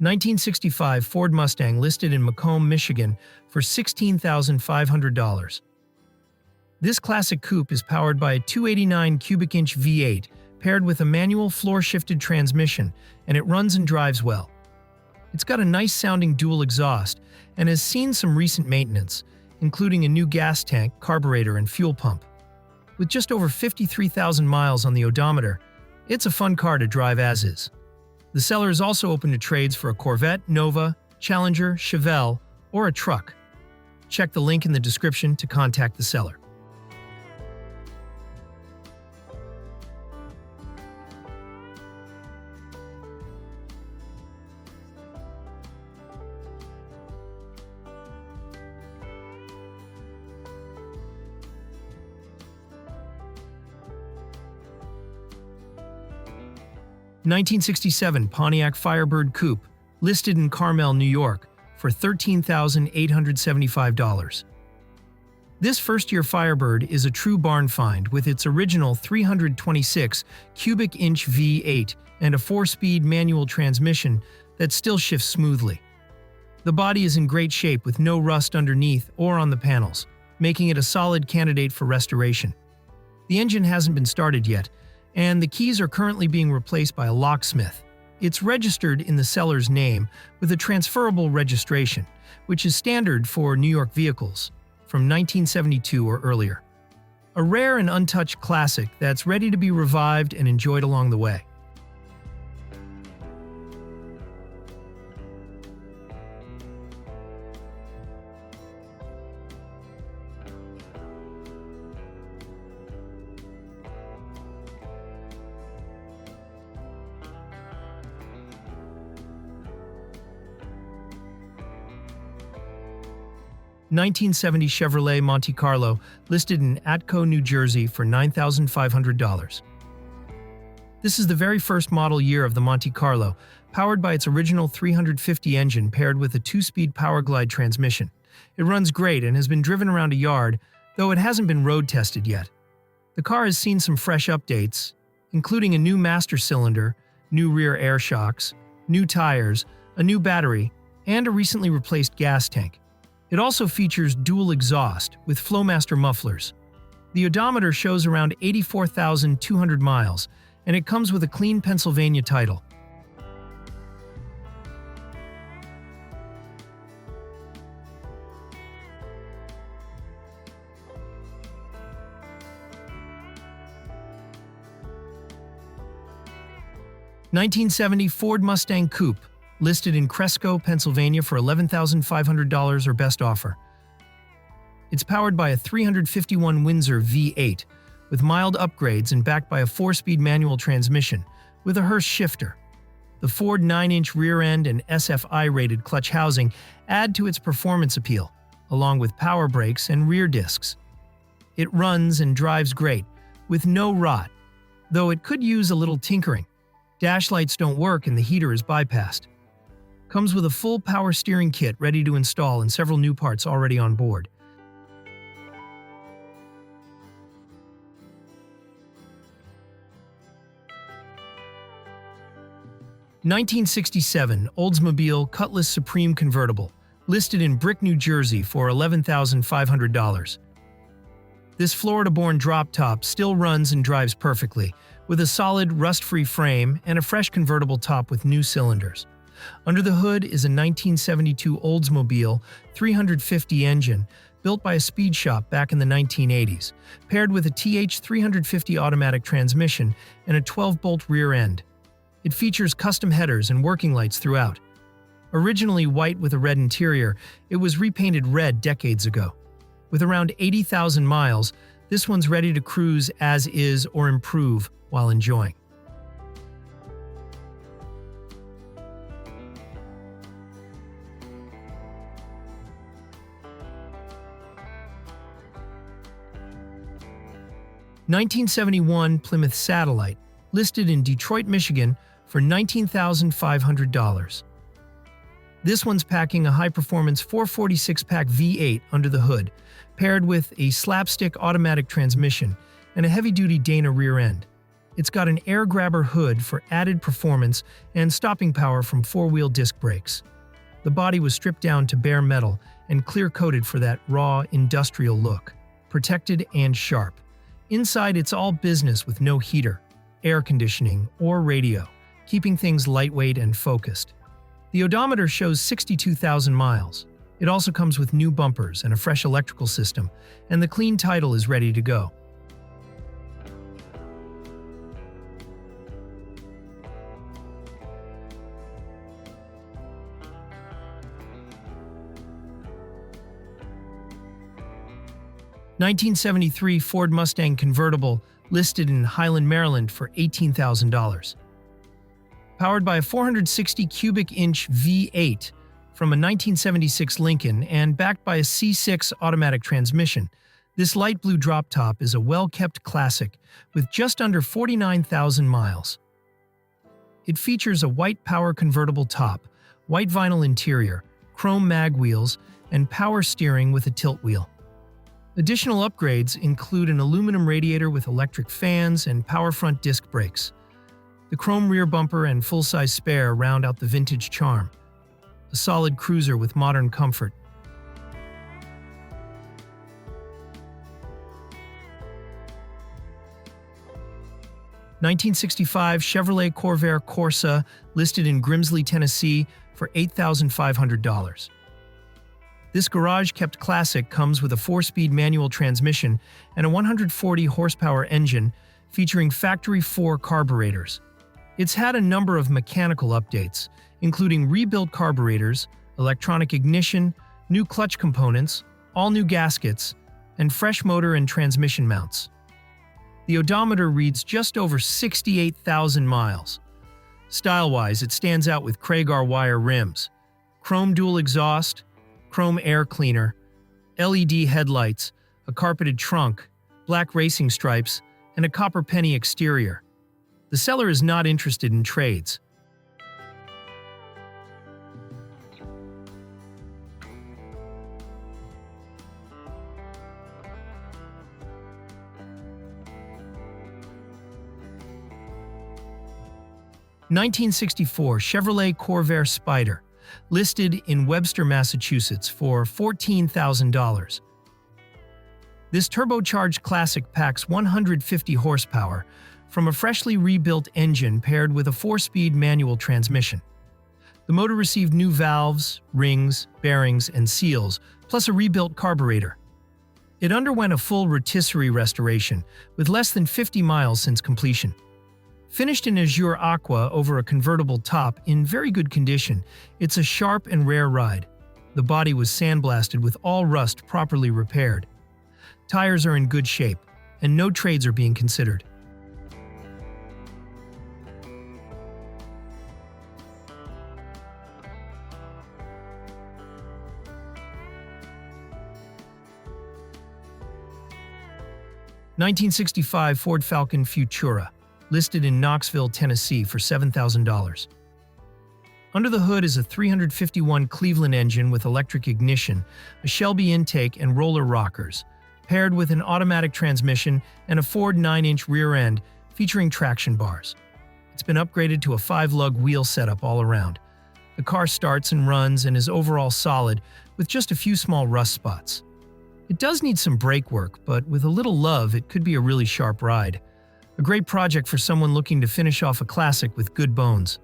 1965 Ford Mustang listed in Macomb, Michigan for $16,500. This classic coupe is powered by a 289 cubic inch V8 paired with a manual floor-shifted transmission, and it runs and drives well. It's got a nice sounding dual exhaust and has seen some recent maintenance, including a new gas tank, carburetor, and fuel pump. With just over 53,000 miles on the odometer, it's a fun car to drive as is. The seller is also open to trades for a Corvette, Nova, Challenger, Chevelle, or a truck. Check the link in the description to contact the seller. (1967) Pontiac Firebird Coupe, listed in Carmel, New York, for $13,875. This first-year Firebird is a true barn find with its original 326 cubic inch V8 and a 4-speed manual transmission that still shifts smoothly. The body is in great shape with no rust underneath or on the panels, making it a solid candidate for restoration. The engine hasn't been started yet, and the keys are currently being replaced by a locksmith. It's registered in the seller's name with a transferable registration, which is standard for New York vehicles from 1972 or earlier. A rare and untouched classic that's ready to be revived and enjoyed along the way. (1970) Chevrolet Monte Carlo, listed in Atco, New Jersey for $9,500. This is the very first model year of the Monte Carlo, powered by its original 350 engine paired with a 2-speed Powerglide transmission. It runs great and has been driven around a yard, though it hasn't been road tested yet. The car has seen some fresh updates, including a new master cylinder, new rear air shocks, new tires, a new battery, and a recently replaced gas tank. It also features dual exhaust with Flowmaster mufflers. The odometer shows around 84,200 miles, and it comes with a clean Pennsylvania title. (1970) Ford Mustang Coupe, listed in Cresco, Pennsylvania for $11,500 or best offer. It's powered by a 351 Windsor V8 with mild upgrades and backed by a 4-speed manual transmission with a Hurst shifter. The Ford 9-inch rear end and SFI-rated clutch housing add to its performance appeal, along with power brakes and rear discs. It runs and drives great, with no rot, though it could use a little tinkering. Dash lights don't work and the heater is bypassed. Comes with a full power steering kit ready to install and several new parts already on board. (1967) Oldsmobile Cutlass Supreme Convertible, listed in Brick, New Jersey for $11,500. This Florida-born drop-top still runs and drives perfectly, with a solid, rust-free frame and a fresh convertible top with new cylinders. Under the hood is a 1972 Oldsmobile 350 engine built by a speed shop back in the 1980s, paired with a TH350 automatic transmission and a 12-bolt rear end. It features custom headers and working lights throughout. Originally white with a red interior, it was repainted red decades ago. With around 80,000 miles, this one's ready to cruise as is or improve while enjoying. (1971) Plymouth Satellite, listed in Detroit, Michigan for $19,500. This one's packing a high-performance 446-pack V8 under the hood, paired with a slapstick automatic transmission and a heavy-duty Dana rear end. It's got an air grabber hood for added performance and stopping power from four-wheel disc brakes. The body was stripped down to bare metal and clear-coated for that raw, industrial look, protected and sharp. Inside, it's all business with no heater, air conditioning, or radio, keeping things lightweight and focused. The odometer shows 62,000 miles. It also comes with new bumpers and a fresh electrical system, and the clean title is ready to go. (1973) Ford Mustang Convertible, listed in Highland, Maryland for $18,000. Powered by a 460 cubic inch V8 from a 1976 Lincoln and backed by a C6 automatic transmission, this light blue drop top is a well-kept classic with just under 49,000 miles. It features a white power convertible top, white vinyl interior, chrome mag wheels, and power steering with a tilt wheel. Additional upgrades include an aluminum radiator with electric fans and power front disc brakes. The chrome rear bumper and full-size spare round out the vintage charm. A solid cruiser with modern comfort. (1965) Chevrolet Corvair Corsa, listed in Grimsley, Tennessee for $8,500. This garage-kept classic comes with a 4-speed manual transmission and a 140 horsepower engine featuring factory 4 carburetors. It's had a number of mechanical updates, including rebuilt carburetors, electronic ignition, new clutch components, all new gaskets, and fresh motor and transmission mounts. The odometer reads just over 68,000 miles. Style-wise, it stands out with Craigar wire rims, chrome dual exhaust, chrome air cleaner, LED headlights, a carpeted trunk, black racing stripes, and a copper penny exterior. The seller is not interested in trades. (1964) Chevrolet Corvair Spyder, listed in Webster, Massachusetts for $14,000. This turbocharged classic packs 150 horsepower from a freshly rebuilt engine paired with a 4-speed manual transmission. The motor received new valves, rings, bearings, and seals, plus a rebuilt carburetor. It underwent a full rotisserie restoration, with less than 50 miles since completion. Finished in azure aqua over a convertible top in very good condition, it's a sharp and rare ride. The body was sandblasted with all rust properly repaired. Tires are in good shape, and no trades are being considered. (1965) Ford Falcon Futura, listed in Knoxville, Tennessee for $7,000. Under the hood is a 351 Cleveland engine with electric ignition, a Shelby intake and roller rockers, paired with an automatic transmission and a Ford 9-inch rear end featuring traction bars. It's been upgraded to a 5-lug wheel setup all around. The car starts and runs and is overall solid with just a few small rust spots. It does need some brake work, but with a little love, it could be a really sharp ride. A great project for someone looking to finish off a classic with good bones.